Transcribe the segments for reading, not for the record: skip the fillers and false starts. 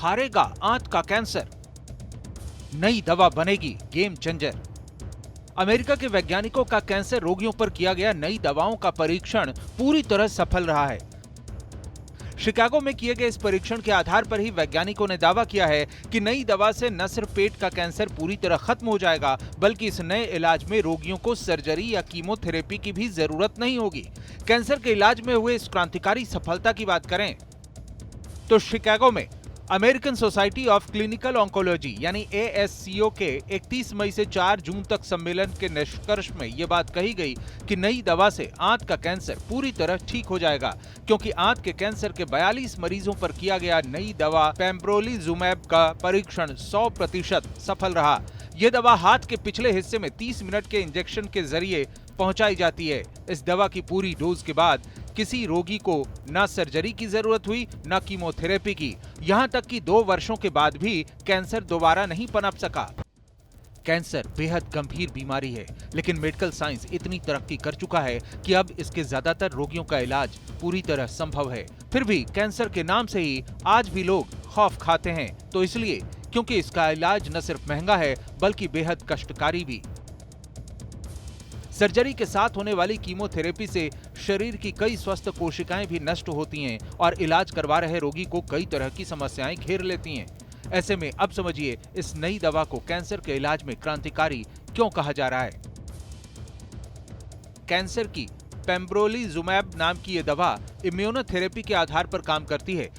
हारेगा आंत का कैंसर, नई दवा बनेगी गेम चेंजर। अमेरिका के वैज्ञानिकों का कैंसर रोगियों पर किया गया नई दवाओं का परीक्षण पूरी तरह सफल रहा है। शिकागो में किए गए इस परीक्षण के आधार पर ही वैज्ञानिकों ने दावा किया है कि नई दवा से न सिर्फ पेट का कैंसर पूरी तरह खत्म हो जाएगा, बल्कि इस नए इलाज में रोगियों को सर्जरी या कीमोथेरेपी की भी जरूरत नहीं होगी। कैंसर के इलाज में हुए इस क्रांतिकारी सफलता की बात करें तो शिकागो में American society of clinical oncology यानी ASCO के 31 मई से 4 जून तक सम्मेलन के निष्कर्ष में यह बात कही गई कि नई दवा से आंत का कैंसर पूरी तरह ठीक हो जाएगा, क्योंकि आंत के कैंसर के 42 मरीजों पर किया गया नई दवा पेम्ब्रोलिजुमैब का परीक्षण 100% सफल रहा। यह दवा हाथ के पिछले हिस्से में 30 मिनट के इंजेक्शन के जरिए पहुंचाई जाती है। इस दवा की पूरी डोज के बाद किसी रोगी को न सर्जरी की जरूरत हुई, न कीमोथेरेपी की। यहां तक कि 2 वर्षों के बाद भी कैंसर दोबारा नहीं पनप सका। कैंसर बेहद गंभीर बीमारी है, लेकिन मेडिकल साइंस इतनी तरक्की कर चुका है कि अब इसके ज्यादातर रोगियों का इलाज पूरी तरह संभव है। फिर भी कैंसर के नाम से ही आज भी लोग खौफ खाते हैं, तो इसलिए क्योंकि इसका इलाज न सिर्फ महंगा है बल्कि बेहद कष्टकारी भी। सर्जरी के साथ होने वाली कीमोथेरेपी से शरीर की कई स्वस्थ कोशिकाएं भी नष्ट होती हैं और इलाज करवा रहे रोगी को कई तरह की समस्याएं घेर लेती हैं। ऐसे में अब समझिए इस नई दवा को कैंसर के इलाज में क्रांतिकारी क्यों कहा जा रहा है। कैंसर की पेम्ब्रोलिजुमैब नाम की यह दवा इम्यूनोथेरेपी के आधार पर काम करती है,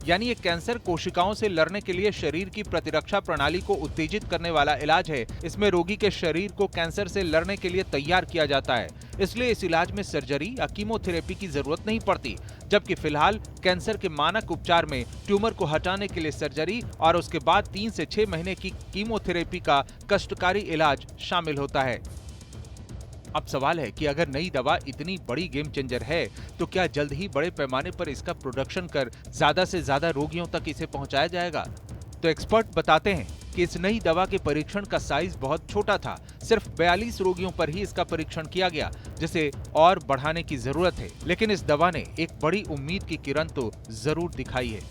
यानी ये कैंसर कोशिकाओं से लड़ने के लिए शरीर की प्रतिरक्षा प्रणाली को उत्तेजित करने वाला इलाज है। इसमें रोगी के शरीर को कैंसर से लड़ने के लिए तैयार किया जाता है, इसलिए इस इलाज में सर्जरी या कीमोथेरेपी की जरूरत नहीं पड़ती। जबकि फिलहाल कैंसर के मानक उपचार में ट्यूमर को हटाने के लिए सर्जरी और उसके बाद 3 से 6 महीने की कीमोथेरेपी का कष्टकारी इलाज शामिल होता है। अब सवाल है कि अगर नई दवा इतनी बड़ी गेम चेंजर है, तो क्या जल्द ही बड़े पैमाने पर इसका प्रोडक्शन कर ज्यादा से ज्यादा रोगियों तक इसे पहुंचाया जाएगा? तो एक्सपर्ट बताते हैं कि इस नई दवा के परीक्षण का साइज बहुत छोटा था। सिर्फ 42 रोगियों पर ही इसका परीक्षण किया गया, जिसे और बढ़ाने की जरूरत है। लेकिन इस दवा ने एक बड़ी उम्मीद की किरण तो जरूर दिखाई है।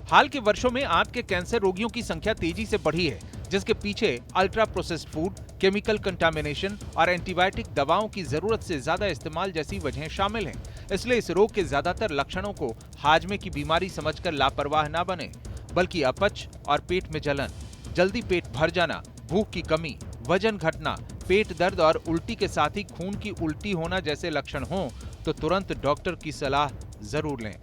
हाल के वर्षों में आंत के कैंसर रोगियों की संख्या तेजी से बढ़ी है, जिसके पीछे ultra processed food, chemical contamination और एंटीबायोटिक दवाओं की जरूरत से ज्यादा इस्तेमाल जैसी वजहें शामिल हैं। इसलिए इस रोग के ज्यादातर लक्षणों को हाजमे की बीमारी समझकर लापरवाह न बने, बल्कि अपच और पेट में जलन, जल्दी पेट भर जाना, भूख की कमी, वजन घटना, पेट दर्द और उल्टी के साथ ही खून की उल्टी होना जैसे लक्षण हों तो तुरंत डॉक्टर की सलाह जरूर लें।